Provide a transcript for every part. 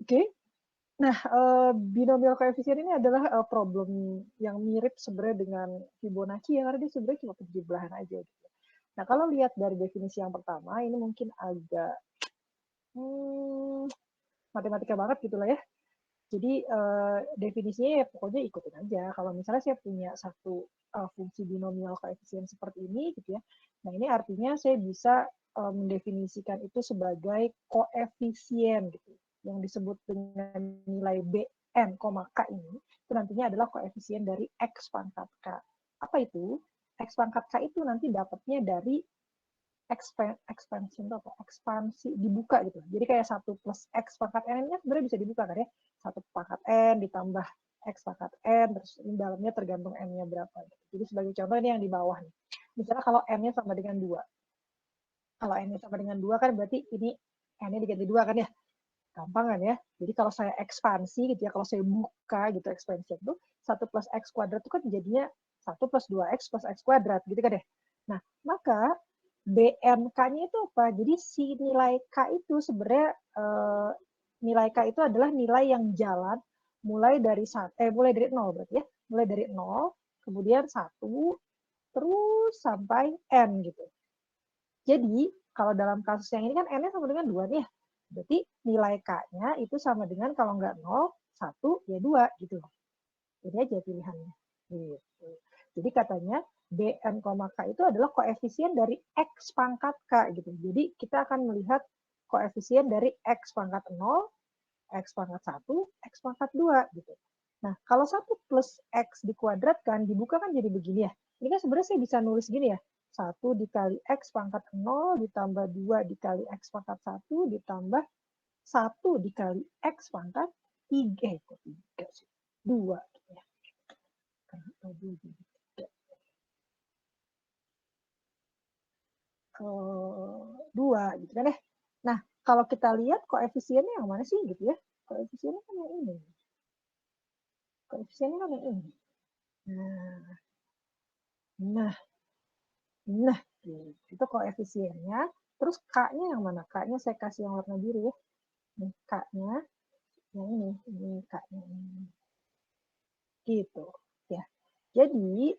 Oke. Nah, binomial koefisien ini adalah problem yang mirip sebenarnya dengan Fibonacci ya, karena dia sebenarnya cuma penjumlahan aja gitu. Nah, kalau lihat dari definisi yang pertama, ini mungkin agak matematika banget gitu lah ya. Jadi definisinya ya pokoknya ikutin aja. Kalau misalnya saya punya satu fungsi binomial koefisien seperti ini gitu ya. Nah, ini artinya saya bisa mendefinisikan itu sebagai koefisien gitu. Yang disebut dengan nilai Bn, K ini itu nantinya adalah koefisien dari X pangkat K. Apa itu? X pangkat K itu nanti dapatnya dari expansion atau ekspansi dibuka gitu. Jadi kayak 1 plus X pangkat N nya sebenarnya bisa dibuka kan ya. 1 pangkat N ditambah X pangkat N, terus di dalamnya tergantung N-nya berapa. Jadi sebagai contoh ini yang di bawah nih. Misalnya kalau N-nya sama dengan 2. Kalau N-nya sama dengan 2 kan berarti ini N-nya diganti 2 kan ya. Gampang kan ya. Jadi kalau saya ekspansi gitu ya, kalau saya buka gitu expansion itu 1 plus X kuadrat itu kan jadinya 1 plus 2X plus X kuadrat gitu kan ya. Nah, maka BNK-nya itu apa? Jadi si nilai K itu sebenarnya nilai K itu adalah nilai yang jalan mulai dari 0 berarti ya. Mulai dari 0, kemudian 1, terus sampai N gitu. Jadi, kalau dalam kasus yang ini kan N-nya sama dengan 2 nih. Berarti nilai K-nya itu sama dengan kalau nggak 0, 1, ya 2 gitu. Ini aja pilihannya. Gitu. Jadi katanya Bn, K itu adalah koefisien dari X pangkat K gitu. Jadi kita akan melihat koefisien dari X pangkat 0, X pangkat 1, X pangkat 2 gitu. Nah, kalau 1 plus X dikuadratkan, dibuka kan jadi begini ya. Ini kan sebenarnya saya bisa nulis gini ya. 1 dikali X pangkat 0 ditambah 2 dikali X pangkat 1 ditambah 1 dikali X pangkat 3. Kok 3 sih? 2 gitu ya. Kenapa 2? 2 gitu kan ya. Nah, kalau kita lihat koefisiennya yang mana sih gitu ya. Koefisiennya kan yang ini. Koefisiennya kan yang ini. Nah, itu koefisiennya. Terus K-nya yang mana? K-nya saya kasih yang warna biru ya. Nih, K-nya yang ini K-nya ini. Gitu. Ya. Jadi,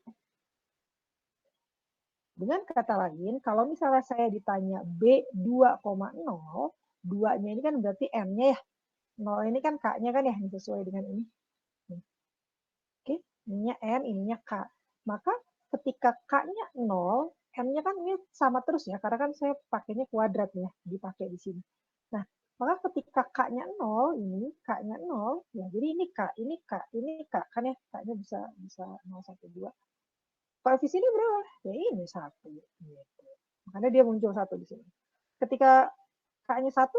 dengan kata lain, kalau misalnya saya ditanya B 2,0, 2-nya ini kan berarti M-nya ya. 0 ini kan K-nya kan ya, sesuai dengan ini. Oke, ininya N, ininya K. Maka ketika K-nya 0, M-nya kan ini sama terus ya, karena kan saya pakainya kuadrat ya, dipakai di sini. Nah, maka ketika K-nya 0, ini K-nya 0, ya jadi ini K, ini K, ini K, kan ya, K-nya bisa 0, 1, 2. Koefisiennya berapa? Ya ini 1. Gitu. Makanya dia muncul 1 di sini. Ketika K-nya 1,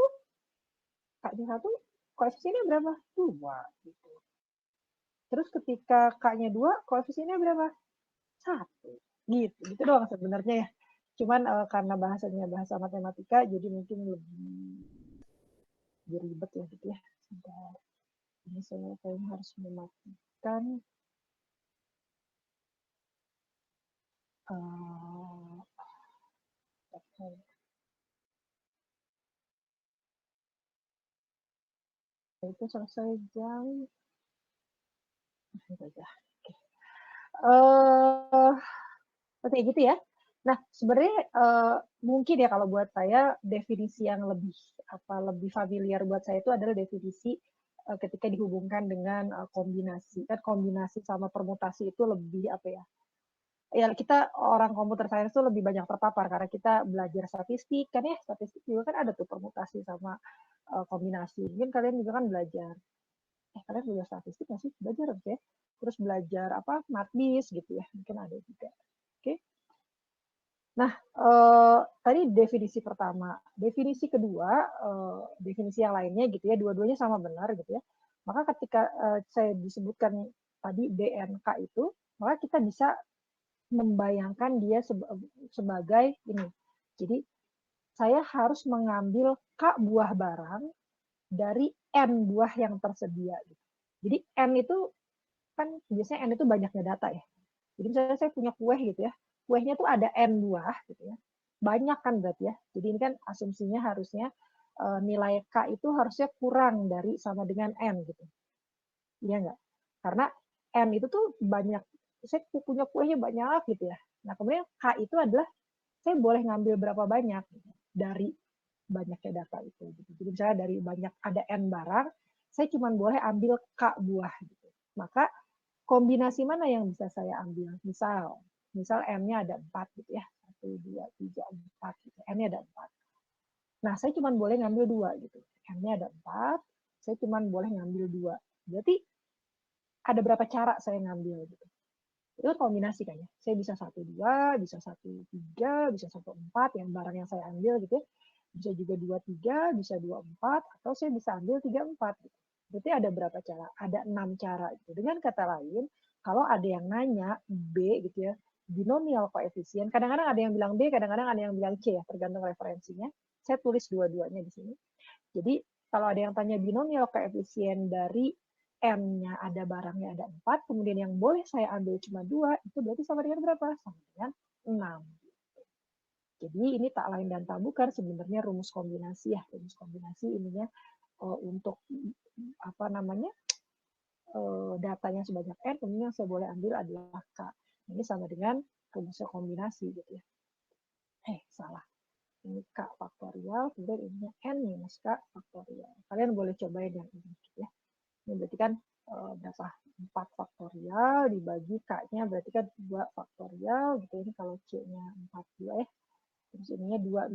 K-nya 1, koefisiennya berapa? 2. Gitu. Terus ketika K-nya 2, koefisiennya berapa? 1. Gitu. Gitu doang sebenarnya ya. Cuman karena bahasanya bahasa matematika, jadi mungkin lebih ribet ya gitu ya. Sebentar. Ini saya kayaknya harus mematikan itu selesai jam oke gitu ya. Nah, sebenarnya mungkin ya kalau buat saya definisi yang lebih familiar buat saya itu adalah definisi ketika dihubungkan dengan kombinasi. Kan kombinasi sama permutasi itu lebih apa ya? Ya kita orang komputer science itu lebih banyak terpapar karena kita belajar statistik kan ya, statistik juga kan ada tuh permutasi sama kombinasi. Mungkin kalian juga kan belajar kalian belajar statistik nggak sih? Belajar oke. Terus belajar apa? Matbis gitu ya. Mungkin ada juga. Oke. Nah, tadi definisi pertama. Definisi kedua, definisi yang lainnya gitu ya, dua-duanya sama benar gitu ya. Maka ketika saya disebutkan tadi BNK itu, maka kita bisa membayangkan dia sebagai ini. Jadi, saya harus mengambil K buah barang dari N buah yang tersedia. Gitu. Jadi, N itu kan biasanya N itu banyaknya data ya. Jadi misalnya saya punya kue gitu ya, kuenya tuh ada N buah gitu ya. Banyak kan berarti ya. Jadi ini kan asumsinya harusnya nilai K itu harusnya kurang dari sama dengan N gitu. Iya nggak? Karena N itu tuh banyak, saya punya kuenya banyak gitu ya. Nah kemudian K itu adalah saya boleh ngambil berapa banyak gitu, dari banyaknya data itu. Gitu. Jadi misalnya dari banyak ada N barang, saya cuma boleh ambil K buah. Gitu. Maka kombinasi mana yang bisa saya ambil? Misal N-nya ada 4 gitu ya. 1, 2, 3, 4 gitu. N-nya ada 4. Nah, saya cuma boleh ngambil 2 gitu. N-nya ada 4, saya cuma boleh ngambil 2. Berarti ada berapa cara saya ngambil gitu. Itu kombinasi kan ya. Saya bisa 1, 2, bisa 1, 3, bisa 1, 4 yang barang yang saya ambil gitu ya. Bisa juga 2, 3, bisa 2, 4, atau saya bisa ambil 3, 4 gitu. Berarti ada berapa cara? Ada 6 cara gitu. Dengan kata lain, kalau ada yang nanya B gitu ya, binomial koefisien, kadang-kadang ada yang bilang B, kadang-kadang ada yang bilang C ya, tergantung referensinya. Saya tulis dua-duanya di sini. Jadi kalau ada yang tanya binomial koefisien dari N-nya ada barangnya ada 4, kemudian yang boleh saya ambil cuma 2, itu berarti sama dengan berapa? Sama dengan 6. Jadi ini tak lain dan tak bukan sebenarnya rumus kombinasi ya. Rumus kombinasi ininya untuk apa namanya datanya sebanyak N, kemudian yang saya boleh ambil adalah K. Ini sama dengan rumusnya kombinasi gitu ya. Salah. Ini K faktorial, kemudian ini N minus K faktorial. Kalian boleh cobain yang ini gitu ya. Ini berarti kan berapa? 4 faktorial dibagi K-nya berarti kan 2 faktorial gitu. Ini kalau C-nya 42 ya. Terus ininya 4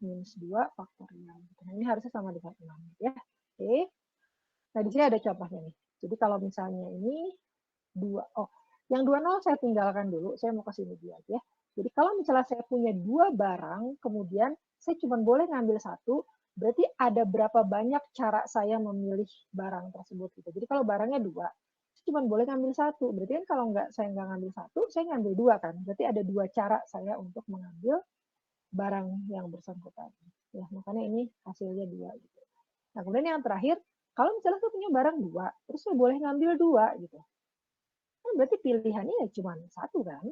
minus 2 faktorial. Nah, ini harusnya sama dengan 6 ya. Oke. Nah, di sini ada contohnya nih. Jadi kalau misalnya ini 2, yang 20 saya tinggalkan dulu, saya mau ke sini dulu aja. Jadi kalau misalnya saya punya 2 barang, kemudian saya cuma boleh ngambil 1, berarti ada berapa banyak cara saya memilih barang tersebut gitu. Jadi kalau barangnya 2, saya cuma boleh ngambil 1. Berarti kan kalau saya nggak ngambil 1, saya ngambil 2 kan. Berarti ada 2 cara saya untuk mengambil barang yang bersangkutan. Ya, makanya ini hasilnya 2 gitu. Nah, kemudian yang terakhir, kalau misalnya saya punya barang 2, terus saya boleh ngambil 2 gitu. Kan berarti pilihannya ya cuma 1 kan?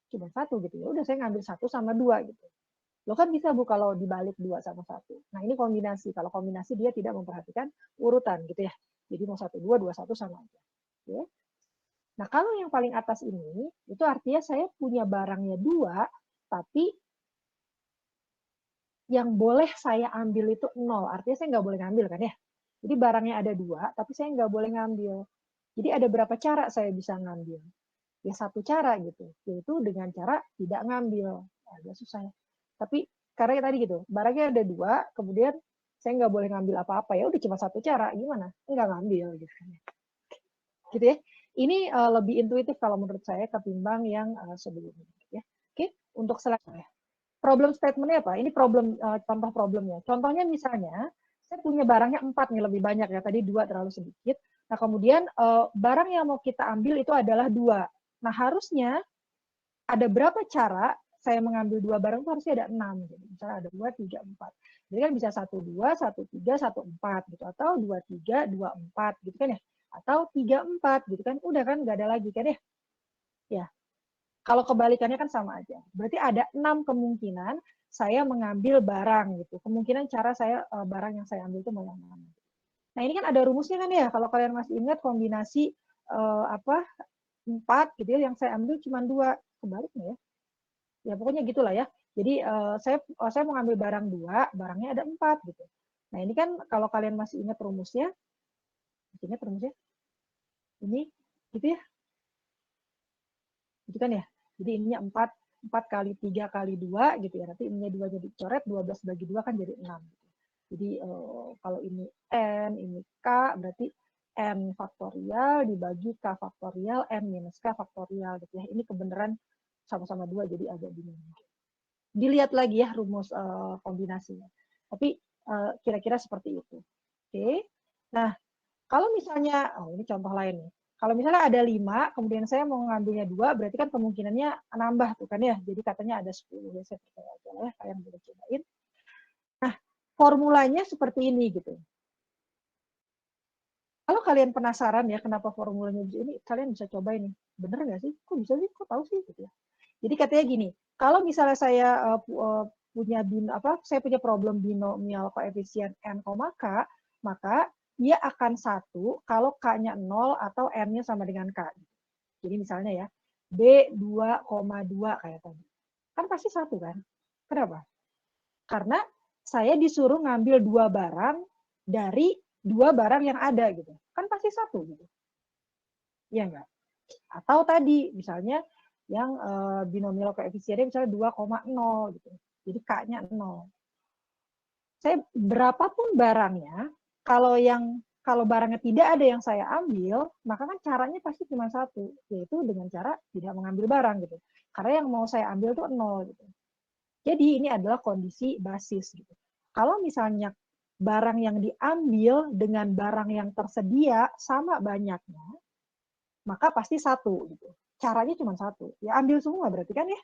Cuma 1 gitu ya. Udah saya ngambil 1 sama 2 gitu. Lo kan bisa Bu kalau dibalik 2 sama 1. Nah, ini kombinasi. Kalau kombinasi dia tidak memperhatikan urutan gitu ya. Jadi mau 1, 2, 2, 1 sama aja. Oke. Nah, kalau yang paling atas ini, itu artinya saya punya barangnya 2, tapi yang boleh saya ambil itu 0. Artinya saya nggak boleh ngambil kan ya. Jadi barangnya ada 2, tapi saya nggak boleh ngambil. Jadi ada berapa cara saya bisa ngambil? Ya satu cara gitu, yaitu dengan cara tidak ngambil. Agak susah ya. Tapi karena tadi gitu, barangnya ada 2, kemudian saya nggak boleh ngambil apa-apa, ya udah cuma satu cara, gimana? Nggak ngambil gitu. Gitu ya. Ini lebih intuitif kalau menurut saya ketimbang yang sebelumnya. Ya. Oke, untuk selanjutnya. Problem statement-nya apa? Ini contoh problemnya. Contohnya misalnya, saya punya barangnya 4 nih, lebih banyak ya. Tadi 2 terlalu sedikit. Nah, kemudian barang yang mau kita ambil itu adalah 2. Nah, harusnya ada berapa cara saya mengambil 2 barang itu harusnya ada 6. Jadi, misalnya ada 2, 3, 4. Jadi kan bisa 1, 2, 1, 3, 1, 4. Gitu. Atau 2, 3, 2, 4. Gitu kan ya. Atau 3, 4. Gitu kan. Udah kan, nggak ada lagi kan ya. Ya, kalau kebalikannya kan sama aja. Berarti ada 6 kemungkinan saya mengambil barang gitu. Kemungkinan cara saya barang yang saya ambil itu mau yang mana. Nah, ini kan ada rumusnya kan ya. Kalau kalian masih ingat kombinasi 4 gitu ya, yang saya ambil cuma 2. Kebaliknya ya. Ya pokoknya gitulah ya. Jadi saya mau ngambil barang 2, barangnya ada 4 gitu. Nah, ini kan kalau kalian masih ingat rumusnya, ini gitu ya. Gitu kan ya. Jadi ininya 4 kali 3 kali 2 gitu ya. Nanti ininya 2 jadi coret, 12 bagi 2 kan jadi 6. Gitu. Jadi kalau ini N, ini K, berarti N faktorial dibagi K faktorial, N minus K faktorial. Gitu ya. Ini kebenaran sama-sama 2, jadi agak bingung. Dilihat lagi ya rumus kombinasinya. Tapi kira-kira seperti itu. Oke. Nah, kalau misalnya, ini contoh lain nih. Kalau misalnya ada 5, kemudian saya mau ngambilnya 2, berarti kan kemungkinannya nambah tuh kan ya. Jadi katanya ada 10. Ya, saya percaya aja lah ya, kalian boleh cobain. Nah, formulanya seperti ini gitu. Kalau kalian penasaran ya kenapa formulanya ini, kalian bisa coba ini. Bener nggak sih? Kok bisa sih? Kok tahu sih? Gitu ya. Jadi katanya gini, kalau misalnya saya saya punya problem binomial koefisien n, k, maka dia akan 1 kalau k-nya 0 atau n-nya sama dengan k. Jadi misalnya ya, B 2,2 kayak tadi. Kan pasti 1 kan? Kenapa? Karena saya disuruh ngambil 2 barang dari 2 barang yang ada gitu. Kan pasti 1 gitu. Iya enggak? Atau tadi misalnya yang binomial koefisiennya misalnya 2,0 gitu. Jadi K-nya 0. Saya berapapun barangnya, kalau barangnya tidak ada yang saya ambil, maka kan caranya pasti cuma 1, yaitu dengan cara tidak mengambil barang gitu. Karena yang mau saya ambil itu 0 gitu. Jadi ini adalah kondisi basis gitu. Kalau misalnya barang yang diambil dengan barang yang tersedia sama banyaknya, maka pasti 1 gitu. Caranya cuma 1. Ya ambil semua berarti kan ya.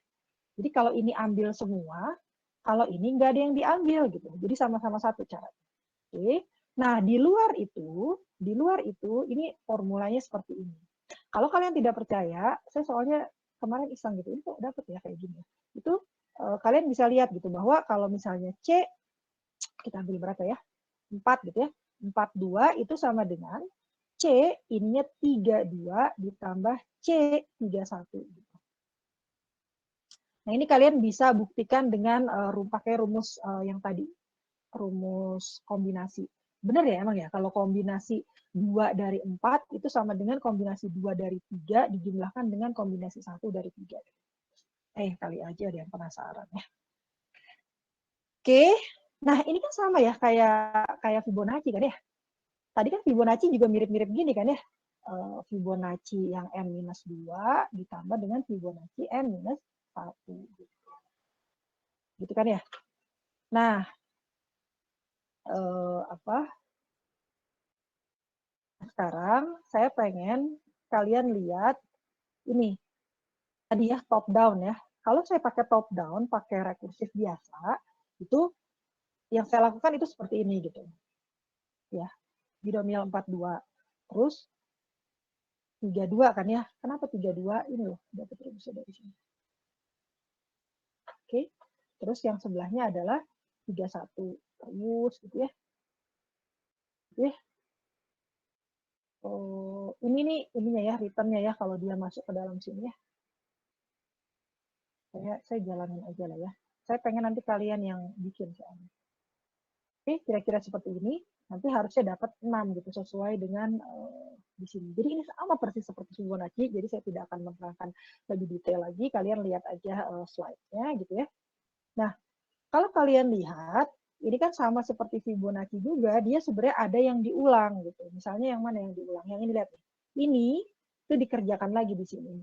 Jadi kalau ini ambil semua, kalau ini nggak ada yang diambil gitu. Jadi sama-sama 1 cara. Oke. Nah, di luar itu ini formulanya seperti ini. Kalau kalian tidak percaya, saya soalnya kemarin iseng gitu, ini kok dapat ya kayak gini. Itu kalian bisa lihat gitu bahwa kalau misalnya C, kita ambil berapa ya? 4 gitu ya. 42 itu sama dengan C, ininya 32 ditambah C 31 gitu. Nah, ini kalian bisa buktikan dengan pakai rumus yang tadi, rumus kombinasi. Benar ya emang ya, kalau kombinasi 2 dari 4 itu sama dengan kombinasi 2 dari 3 dijumlahkan dengan kombinasi 1 dari 3. Kali aja ada yang penasaran ya. Oke, nah ini kan sama ya kayak Fibonacci kan ya. Tadi kan Fibonacci juga mirip-mirip gini kan ya. Fibonacci yang n-2 ditambah dengan Fibonacci n-1. Gitu kan ya. Nah, sekarang saya pengen kalian lihat ini tadi ya, top down ya. Kalau saya pakai top down, pakai rekursif biasa, itu yang saya lakukan itu seperti ini gitu. Ya, binomial 42. Terus 32 kan ya. Kenapa 32? Ini loh, dapat rumusnya dari sini. Oke. Terus yang sebelahnya adalah 31. Terus gitu ya. Oke. Oh, ini nih ininya ya, returnnya ya kalau dia masuk ke dalam sini ya. Saya jalanin aja lah ya. Saya pengen nanti kalian yang bikin soalnya. Oke, kira-kira seperti ini. Nanti harusnya dapat 6 gitu sesuai dengan di sini. Jadi ini sama persis seperti Fibonacci, jadi saya tidak akan menerangkan lebih detail lagi. Kalian lihat aja slide-nya gitu ya. Nah, kalau kalian lihat, ini kan sama seperti Fibonacci juga, dia sebenarnya ada yang diulang gitu. Misalnya yang mana yang diulang? Yang ini lihat. Ini itu dikerjakan lagi di sini.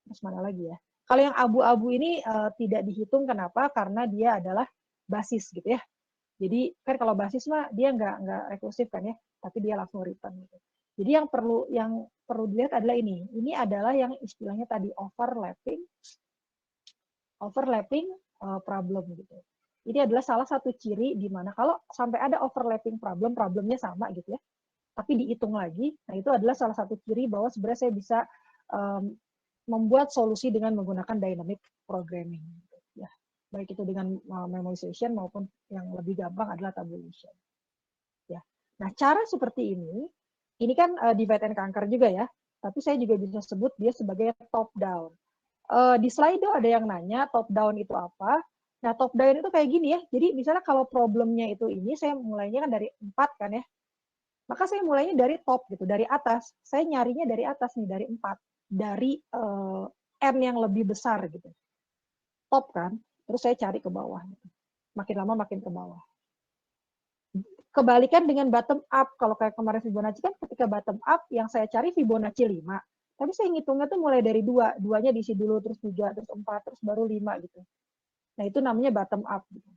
Terus mana lagi ya? Kalau yang abu-abu ini tidak dihitung, kenapa? Karena dia adalah basis gitu ya. Jadi kan kalau basis mah dia nggak rekursif kan ya, tapi dia langsung return gitu. Jadi yang perlu dilihat adalah ini. Ini adalah yang istilahnya tadi overlapping problem gitu. Ini adalah salah satu ciri di mana kalau sampai ada overlapping problemnya sama gitu ya, tapi dihitung lagi. Nah itu adalah salah satu ciri bahwa sebenarnya saya bisa membuat solusi dengan menggunakan dynamic programming. Gitu, ya. Baik itu dengan memoization maupun yang lebih gampang adalah tabulation. Ya. Nah, cara seperti ini kan divide and conquer juga ya, tapi saya juga bisa sebut dia sebagai top down. Di Slido ada yang nanya top down itu apa. Nah, top down itu kayak gini ya. Jadi misalnya kalau problemnya itu ini, saya mulainya kan dari 4 kan ya. Maka saya mulainya dari top gitu, dari atas. Saya nyarinya dari atas nih, dari 4. Dari N yang lebih besar gitu. Top kan, terus saya cari ke bawah. Gitu. Makin lama makin ke bawah. Kebalikan dengan bottom up. Kalau kayak kemarin Fibonacci kan ketika bottom up, yang saya cari Fibonacci 5. Tapi saya ngitungnya tuh mulai dari 2. 2-nya diisi dulu, terus 3, terus 4, terus baru 5 gitu. Nah itu namanya bottom up. Gitu.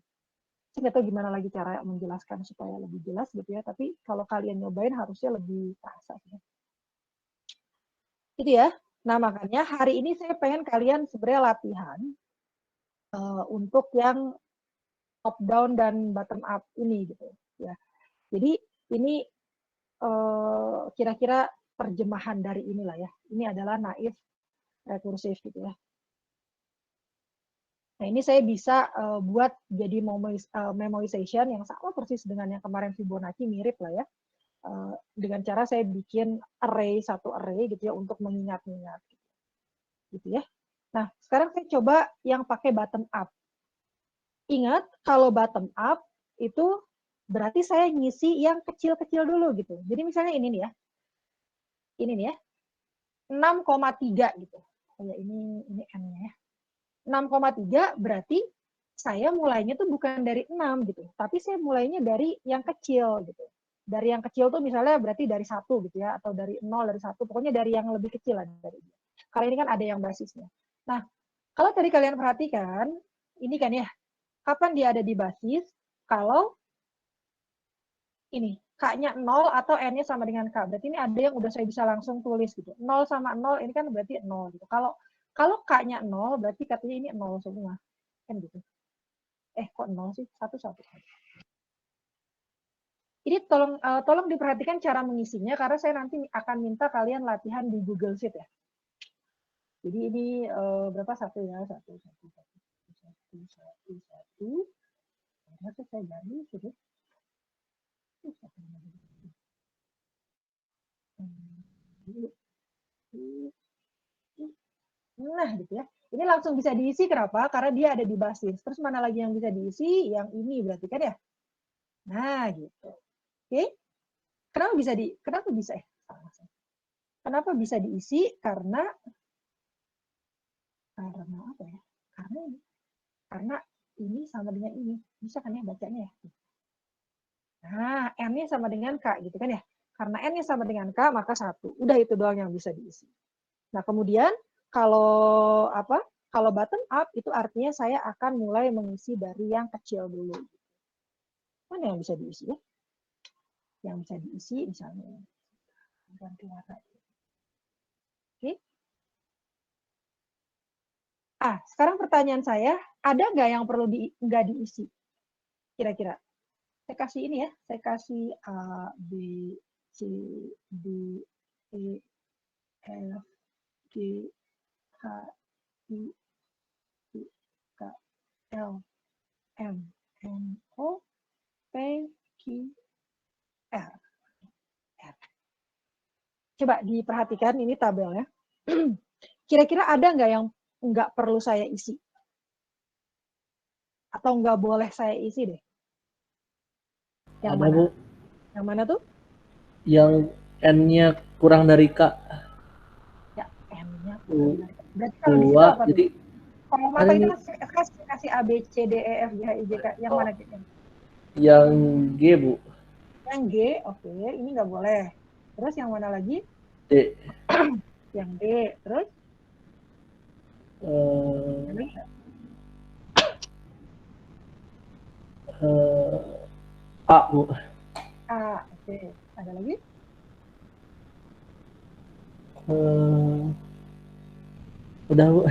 Saya nggak tahu gimana lagi cara menjelaskan supaya lebih jelas gitu ya. Tapi kalau kalian nyobain harusnya lebih terasa. Ya. Gitu ya. Nah makanya hari ini saya pengen kalian sebenarnya latihan untuk yang top down dan bottom up ini gitu ya. Jadi ini kira-kira terjemahan dari inilah ya. Ini adalah naif rekursif gitu ya. Nah, ini saya bisa buat jadi memoization yang sama persis dengan yang kemarin Fibonacci, mirip lah ya. Dengan cara saya bikin satu array gitu ya untuk mengingat-ingat. Gitu ya. Nah, sekarang saya coba yang pakai bottom up. Ingat, kalau bottom up itu berarti saya ngisi yang kecil-kecil dulu gitu. Jadi misalnya ini nih ya. Ini nih ya. 6,3 gitu. Ya, ini N-nya ya. 6,3 berarti saya mulainya tuh bukan dari 6 gitu, tapi saya mulainya dari yang kecil gitu. Dari yang kecil tuh misalnya berarti dari 1 gitu ya, atau dari 0, dari 1, pokoknya dari yang lebih kecil lah dari dia. Karena ini kan ada yang basisnya. Nah, kalau tadi kalian perhatikan, ini kan ya, kapan dia ada di basis? Kalau ini, K-nya 0 atau N-nya sama dengan K. Berarti ini ada yang udah saya bisa langsung tulis gitu. 0 sama 0 ini kan berarti 0 gitu. Kalau K-nya 0 berarti katanya ini 0 semua. Kan gitu. Kok 0 sih? 1 1. Ini tolong diperhatikan cara mengisinya karena saya nanti akan minta kalian latihan di Google Sheet ya. Jadi ini berapa satu ya? Satu. Ternyata saya ganti sudah. Nah, gitu ya. Ini langsung bisa diisi kenapa? Karena dia ada di basis. Terus mana lagi yang bisa diisi? Yang ini berarti kan ya? Nah, gitu. Oke. Kenapa bisa Kenapa bisa diisi? Karena apa ya? Karena ini sama dengan ini. Bisa kan ya bacanya ya? Nah, N-nya sama dengan K gitu kan ya? Karena N-nya sama dengan K, maka 1. Udah itu doang yang bisa diisi. Nah, kemudian kalau apa? Kalau bottom up itu artinya saya akan mulai mengisi dari yang kecil dulu. Mana yang bisa diisi ya? Yang bisa diisi misalnya ganti warna. Oke. Sekarang pertanyaan saya, ada nggak yang perlu nggak diisi? Kira-kira. Saya kasih ini ya, saya kasih A, B, C, D, E, F, G, H, I, K, L, M, N, O, P, Q, R. Coba diperhatikan ini tabelnya. Kira-kira ada nggak yang nggak perlu saya isi? Atau nggak boleh saya isi deh? Yang Ada, mana? Bu. Yang mana tuh? Yang N-nya kurang dari K. Ya, M-nya kurang dari. Berarti kalau di situ 2. apa tuh? Jadi Kalau kan mata itu ini kasih A, B, C, D, E, F, G, H, I, J, K. Yang mana? yang G, Bu. Yang G, oke. Ini nggak boleh. Terus yang mana lagi? D. Yang D. Terus? Eh, eh, A, Bu. A, oke. Ada lagi? Eh, udah, Bu.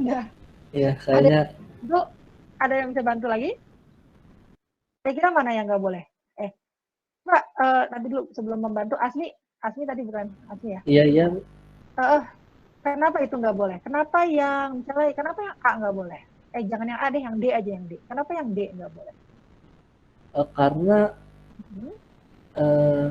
Udah. Ya, Ada kayaknya itu ada yang bisa bantu lagi? Saya kira mana yang nggak boleh? Pak, nanti dulu sebelum membantu Asmi tadi bukan Asmi ya? iya, iya. Kenapa itu nggak boleh? Kenapa yang A nggak boleh? Jangan yang A deh, yang D aja yang D. Kenapa yang D nggak boleh? Karena Hmm? eh,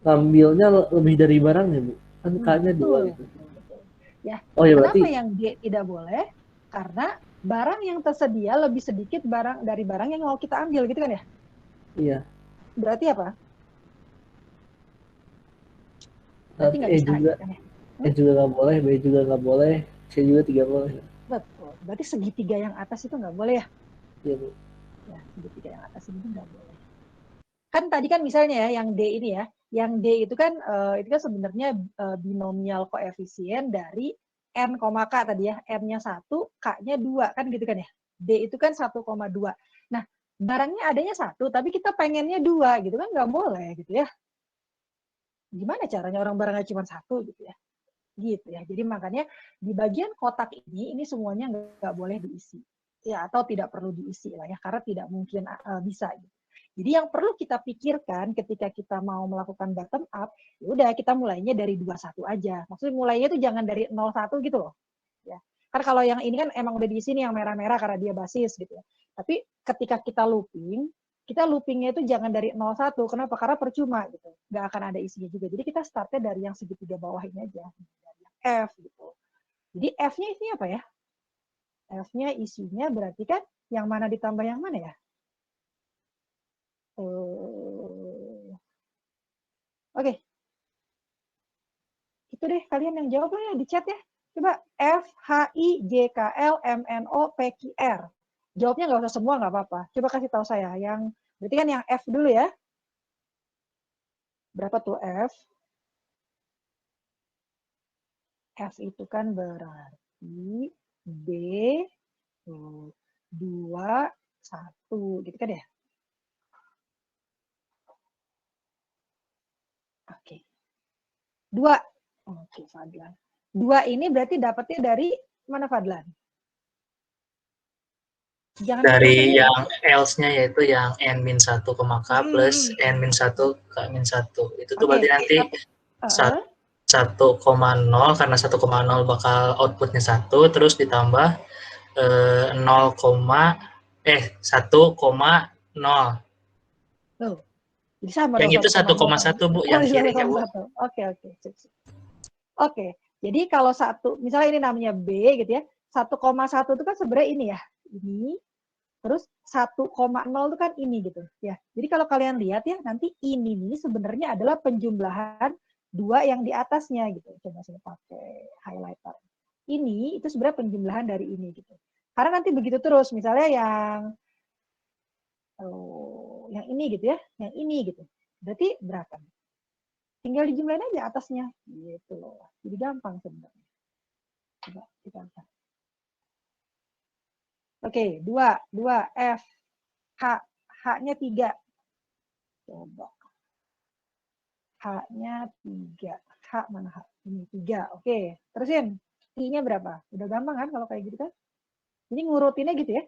ngambilnya lebih dari barangnya, Bu. Kan K-nya 2 Betul, gitu. betul. Ya, Oh ya, kenapa berarti yang D tidak boleh? Karena barang yang tersedia lebih sedikit dari barang yang mau kita ambil, gitu kan ya? iya. Berarti apa? Berarti Berarti nggak bisa, gitu kan ya? E juga nggak boleh, B juga nggak boleh, C juga 3 boleh. Betul. Berarti segitiga yang atas itu nggak boleh ya? Iya, Bu. Ya, segitiga yang atas ini nggak boleh. Kan tadi kan misalnya ya, yang D ini ya, yang D itu kan sebenarnya binomial koefisien dari N, K tadi ya, N-nya 1, K-nya 2, kan gitu kan ya. D itu kan 1,2. Nah, barangnya adanya 1, tapi kita pengennya 2, gitu kan nggak boleh gitu ya. Gimana caranya orang barangnya cuma 1 gitu ya. Gitu ya. Jadi makanya di bagian kotak ini semuanya nggak boleh diisi. Ya, atau tidak perlu diisi lah ya, karena tidak mungkin bisa. Gitu. Jadi yang perlu kita pikirkan ketika kita mau melakukan bottom up, ya udah kita mulainya dari 21 aja. Maksudnya mulainya itu jangan dari 01 gitu loh. Ya. Kan kalau yang ini kan emang udah di sini yang merah-merah karena dia basis gitu ya. Tapi ketika kita loopingnya itu jangan dari 01. Kenapa? Karena percuma gitu. Nggak akan ada isinya juga. Jadi kita startnya dari yang segitiga bawah ini aja. Dari yang F gitu. Jadi F-nya isinya apa ya? F-nya isinya berarti kan yang mana ditambah yang mana ya? Oke. Itu deh, kalian yang jawab lah ya di chat ya. Coba F, H, I, J, K, L, M, N, O, P, Q, R. Jawabnya nggak usah semua, nggak apa-apa. Coba kasih tahu saya. Berarti kan yang F dulu ya. Berapa tuh F? F itu kan berarti B, 2, 1. Gitu kan ya? Oke. 2. Oke, Fadlan. 2 ini berarti dapatnya dari mana, Fadlan? Jangan dari yang else-nya yaitu yang n-1, K plus n-1 K-1. Itu tuh berarti nanti 1,0 karena 1,0 bakal outputnya 1 terus ditambah 1,0. Tuh. Jadi sama yang dong, itu 1,1 Bu yang kirinya Bu. Oke. Oke. Jadi kalau misalnya ini namanya B gitu ya. 1,1 itu kan sebenarnya ini ya. Ini. Terus 1,0 itu kan ini gitu ya. Jadi kalau kalian lihat ya, nanti ini nih sebenarnya adalah penjumlahan 2 yang di atasnya gitu. Coba saya pakai highlighter. Ini itu sebenarnya penjumlahan dari ini gitu. Karena nanti begitu terus, misalnya yang ini gitu ya, yang ini gitu. Berarti berapa? Tinggal dijumlahin aja atasnya gitu loh. Jadi gampang sebenarnya. Coba kita angkat. Oke, 2 F H-nya 3. Coba. H-nya 3. H mana H? Ini 3. Oke, terusin. I-nya berapa? Udah gampang kan kalau kayak gitu kan? Jadi ngurutinnya gitu ya.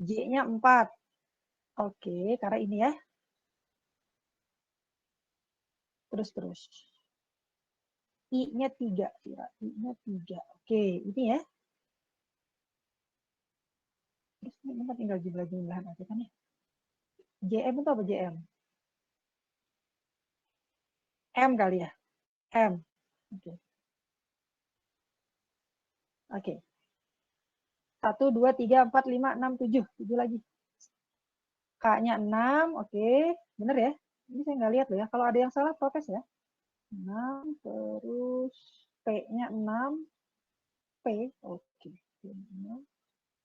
J-nya 4. Oke, karena ini ya. Terus. I-nya 3. I-nya 3. Oke, ini ya. Terus ini tinggal jumlah-jumlahan aja kan ya. JM itu apa JM? M kali ya? M. Oke. 1, 2, 3, 4, 5, 6, 7. 7 lagi. K-nya 6. Oke. Bener ya? Ini saya nggak lihat loh ya. Kalau ada yang salah, protes ya. 6. Terus P-nya 6. P. Oke.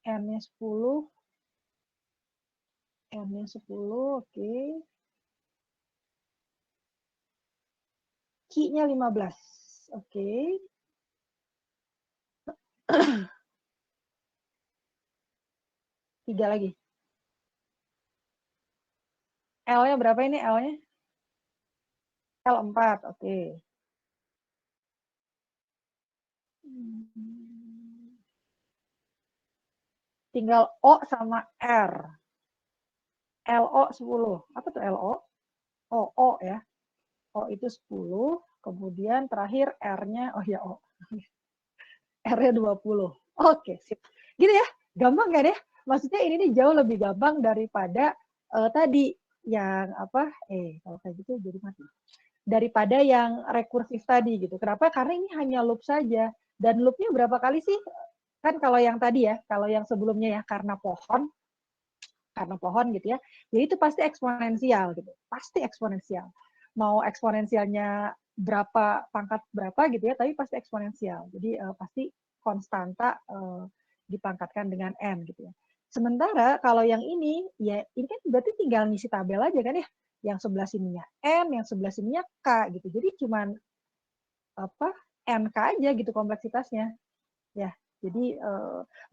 N-nya 10. N-nya 10. Oke. Q-nya 15. Oke. Tiga lagi. L-nya berapa ini L-nya? L4. Oke. Tinggal O sama R. LO 10. Apa tuh LO? O ya. O itu 10. Kemudian terakhir R-nya, oh ya O. R-nya 20. Oke, sip. Gitu ya. Gampang kan ya? Maksudnya ini nih jauh lebih gampang daripada tadi yang apa? Kalau kayak gitu jadi mati. Daripada yang rekursif tadi gitu. Kenapa? Karena ini hanya loop saja. Dan loopnya berapa kali sih? Kan kalau yang tadi ya, kalau yang sebelumnya ya karena pohon gitu ya. Jadi itu pasti eksponensial gitu. Pasti eksponensial. Mau eksponensialnya berapa pangkat berapa gitu ya, tapi pasti eksponensial. Jadi pasti konstanta dipangkatkan dengan n gitu ya. Sementara kalau yang ini ya ini kan berarti tinggal ngisi tabel aja kan ya. Yang sebelah sininya n, yang sebelah sininya k gitu. Jadi cuman apa nk aja gitu kompleksitasnya. Ya. Jadi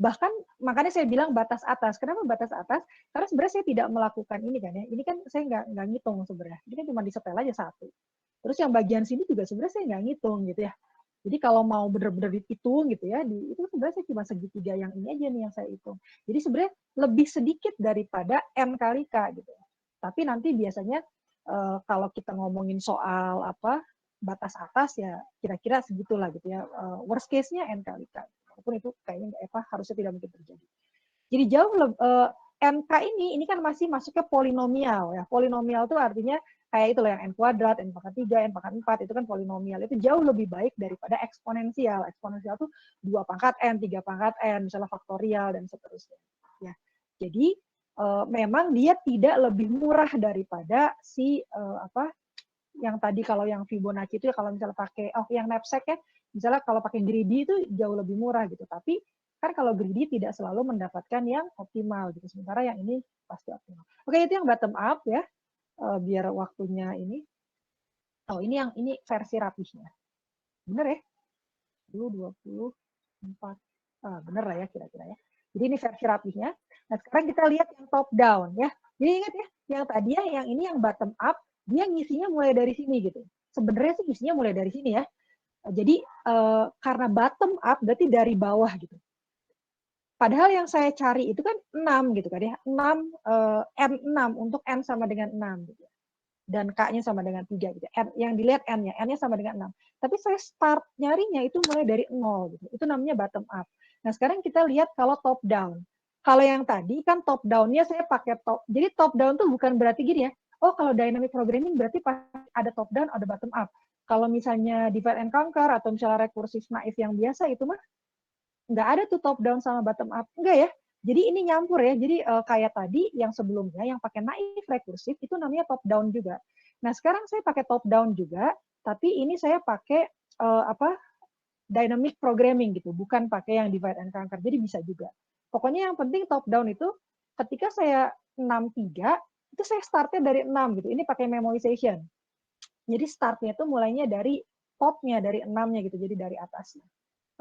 bahkan makanya saya bilang batas atas. Kenapa batas atas? Karena sebenarnya saya tidak melakukan ini kan ya. Ini kan saya nggak ngitung sebenarnya. Ini kan cuma disetel aja 1. Terus yang bagian sini juga sebenarnya saya nggak ngitung gitu ya. Jadi kalau mau benar-benar dihitung gitu ya, itu sebenarnya saya cuma segitiga yang ini aja nih yang saya hitung. Jadi sebenarnya lebih sedikit daripada n kali k gitu. Tapi nanti biasanya kalau kita ngomongin soal apa batas atas ya kira-kira segitulah gitu ya. Worst case-nya N kali K. Walaupun itu kayaknya harusnya tidak mungkin terjadi. Jadi jauh NK ini kan masih masuknya polinomial ya. Polinomial itu artinya kayak itu loh yang N kuadrat, N pangkat 3, N pangkat 4 itu kan polinomial. Itu jauh lebih baik daripada eksponensial. Eksponensial itu 2 pangkat N, 3 pangkat N, misalnya faktorial dan seterusnya. Ya. Jadi memang dia tidak lebih murah daripada si yang tadi kalau yang Fibonacci itu ya kalau misalnya pakai yang knapsack ya, misalnya kalau pakai greedy itu jauh lebih murah gitu. Tapi kan kalau greedy tidak selalu mendapatkan yang optimal gitu. Sementara yang ini pasti optimal. Oke, itu yang bottom up ya. Biar waktunya ini. Oh, ini versi rapihnya. Bener ya? 24. Bener lah ya kira-kira ya. Jadi ini versi rapihnya. Nah, sekarang kita lihat yang top down ya. Jadi ingat ya, yang tadi ya, yang ini yang bottom up, dia ngisinya mulai dari sini gitu. Sebenarnya sih ngisinya mulai dari sini ya. Jadi karena bottom up berarti dari bawah gitu. Padahal yang saya cari itu kan 6 gitu kan ya. 6 untuk N sama dengan 6 gitu. Dan K-nya sama dengan 3 gitu. Yang dilihat N-nya, N-nya sama dengan 6. Tapi saya start nyarinya itu mulai dari 0 gitu. Itu namanya bottom up. Nah, sekarang kita lihat kalau top down. Kalau yang tadi kan top down-nya saya pakai top. Jadi top down tuh bukan berarti gini ya. Oh, kalau dynamic programming berarti pasti ada top down, ada bottom up. Kalau misalnya divide and conquer atau misalnya recursive naif yang biasa itu mah nggak ada tuh top down sama bottom up. Enggak ya. Jadi ini nyampur ya. Jadi kayak tadi yang sebelumnya yang pakai naif rekursif itu namanya top down juga. Nah, sekarang saya pakai top down juga, tapi ini saya pakai dynamic programming gitu, bukan pakai yang divide and conquer. Jadi bisa juga. Pokoknya yang penting top down itu ketika saya 63 itu saya startnya dari 6 gitu. Ini pakai memoization. Jadi startnya itu mulainya dari topnya, dari 6-nya gitu. Jadi dari atasnya.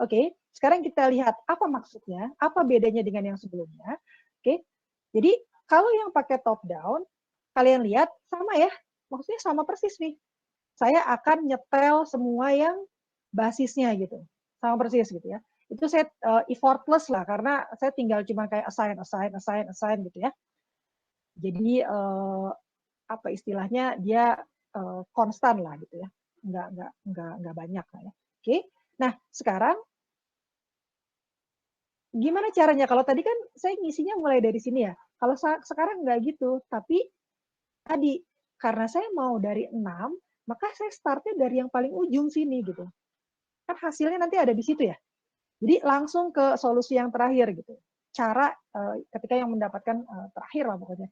Oke, sekarang kita lihat apa maksudnya, apa bedanya dengan yang sebelumnya. Oke, jadi kalau yang pakai top down, kalian lihat sama ya, maksudnya sama persis nih. Saya akan nyetel semua yang basisnya gitu, sama persis gitu ya. Itu saya effortless lah, karena saya tinggal cuma kayak assign gitu ya. Jadi apa istilahnya dia konstan lah gitu ya, nggak banyak lah ya. Oke, nah sekarang gimana caranya? Kalau tadi kan saya ngisinya mulai dari sini ya. Kalau sekarang nggak gitu. Tapi tadi, karena saya mau dari 6, maka saya startnya dari yang paling ujung sini gitu. Kan hasilnya nanti ada di situ ya. Jadi langsung ke solusi yang terakhir gitu. Cara ketika yang mendapatkan terakhir lah pokoknya.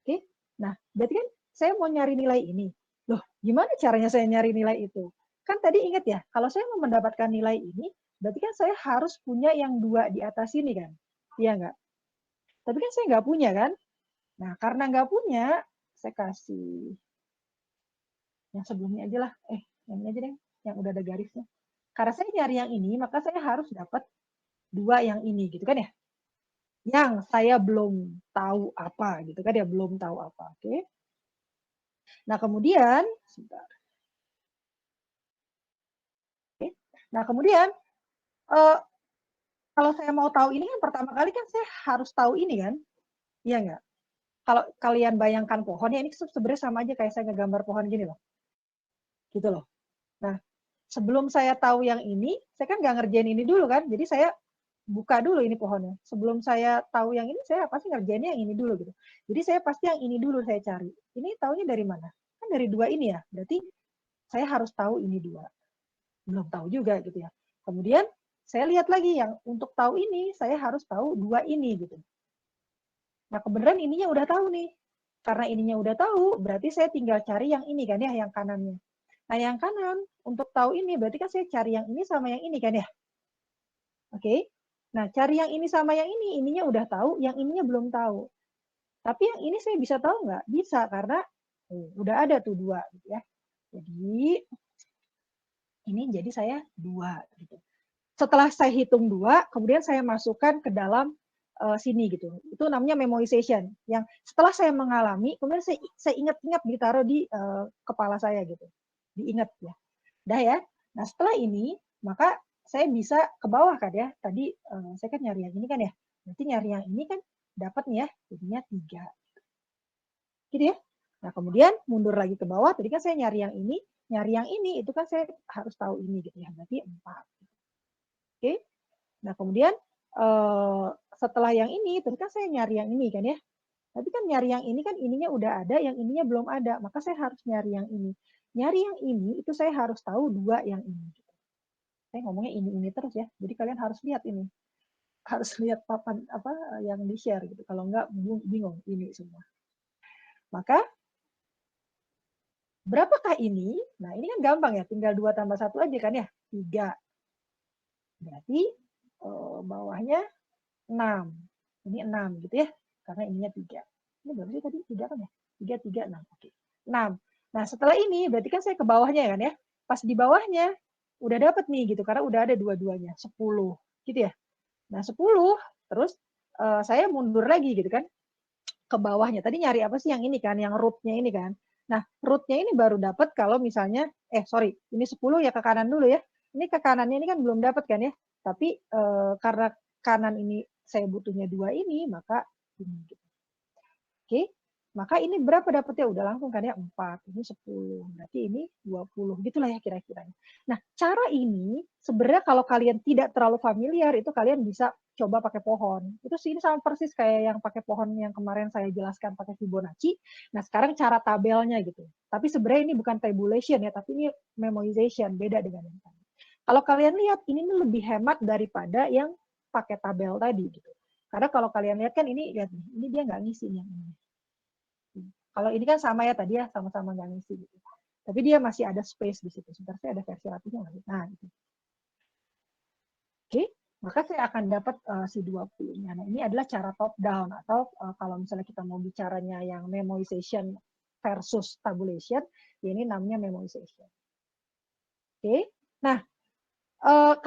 Oke. Nah, berarti kan saya mau nyari nilai ini. Loh, gimana caranya saya nyari nilai itu? Kan tadi ingat ya, kalau saya mau mendapatkan nilai ini, berarti kan saya harus punya yang 2 di atas ini kan? Iya nggak? Tapi kan saya nggak punya kan? Nah, karena nggak punya, saya kasih yang sebelumnya aja lah. Yang ini aja deh, yang udah ada garisnya. Karena saya nyari yang ini, maka saya harus dapat 2 yang ini, gitu kan ya? Yang saya belum tahu apa, gitu kan ya? Belum tahu apa, oke? Nah, kemudian, sebentar. Nah, kemudian, kalau saya mau tahu ini kan pertama kali kan saya harus tahu ini kan? Iya nggak? Kalau kalian bayangkan pohon, ya ini sebenarnya sama aja kayak saya ngegambar pohon gini loh. Gitu loh. Nah, sebelum saya tahu yang ini, saya kan nggak ngerjain ini dulu kan? Jadi saya buka dulu ini pohonnya. Sebelum saya tahu yang ini, saya pasti ngerjainnya yang ini dulu gitu. Jadi saya pasti yang ini dulu saya cari. Ini taunya dari mana? Kan dari 2 ini ya. Berarti saya harus tahu ini 2. Belum tahu juga gitu ya. Kemudian saya lihat lagi yang untuk tahu ini, saya harus tahu 2 ini gitu. Nah, kebenaran ininya udah tahu nih. Karena ininya udah tahu, berarti saya tinggal cari yang ini kan ya, yang kanannya. Nah, yang kanan, untuk tahu ini, berarti kan saya cari yang ini sama yang ini kan ya. Oke? Nah, cari yang ini sama yang ini, ininya udah tahu, yang ininya belum tahu. Tapi yang ini saya bisa tahu nggak? Bisa, karena udah ada tuh 2 gitu ya. Jadi, ini jadi saya 2 gitu. Setelah saya hitung 2, kemudian saya masukkan ke dalam sini gitu. Itu namanya memoization. Yang setelah saya mengalami, kemudian saya ingat-ingat ditaruh di kepala saya gitu. Diingat ya. Dah ya. Nah, setelah ini, maka saya bisa ke bawah kan ya. Tadi saya kan nyari yang ini kan ya. Berarti nyari yang ini kan dapat nih ya. Jadinya 3. Gitu ya. Nah, kemudian mundur lagi ke bawah. Tadi kan saya nyari yang ini. nyari yang ini, itu kan saya harus tahu ini gitu ya, berarti 4. Oke, nah kemudian setelah yang ini, terus kan saya nyari yang ini kan ya. Tapi kan nyari yang ini kan ininya udah ada, yang ininya belum ada, maka saya harus nyari yang ini. Nyari yang ini itu saya harus tahu 2 yang ini. Saya ngomongnya ini terus ya, jadi kalian harus lihat ini. Harus lihat papan apa yang di-share gitu. Kalau enggak bingung ini semua. Maka berapakah ini? Nah, ini kan gampang ya, tinggal 2 tambah 1 aja kan ya, 3. Berarti bawahnya 6. Ini 6 gitu ya, karena ininya 3. Ini berapa sih tadi? 3 kan ya? 3, 3, 6. Oke. 6. Nah, setelah ini berarti kan saya ke bawahnya kan ya. Pas di bawahnya udah dapat nih gitu, karena udah ada dua-duanya, 10. Gitu ya. Nah, 10, terus saya mundur lagi gitu kan, ke bawahnya. Tadi nyari apa sih yang ini kan, yang root-nya ini kan. Nah, root-nya ini baru dapat kalau misalnya, ini 10 ya ke kanan dulu ya. Ini ke kanannya ini kan belum dapat kan ya. Tapi karena kanan ini saya butuhnya 2 ini, maka ini. Gitu. Oke, maka ini berapa dapatnya? Udah langsung kan ya, 4. Ini 10. Berarti ini 20. Gitulah ya kira-kira. Nah, cara ini sebenarnya kalau kalian tidak terlalu familiar, itu kalian bisa coba pakai pohon. Itu sih ini sama persis kayak yang pakai pohon yang kemarin saya jelaskan pakai Fibonacci. Nah, sekarang cara tabelnya gitu. Tapi sebenarnya ini bukan tabulation ya, tapi ini memoization, beda dengan yang tadi. Kalau kalian lihat, ini lebih hemat daripada yang pakai tabel tadi gitu. Karena kalau kalian lihat kan ini, lihat nih, ini dia nggak ngisi yang ini. Kalau ini kan sama ya tadi ya, sama-sama nggak ngisi gitu. Tapi dia masih ada space di situ. Sebentar saya ada versi rapinya nggak? Nah, gitu. Oke, maka saya akan dapat si 20-nya. Nah, ini adalah cara top down atau kalau misalnya kita mau bicaranya yang memoization versus tabulation, ya ini namanya memoization. Oke, nah karena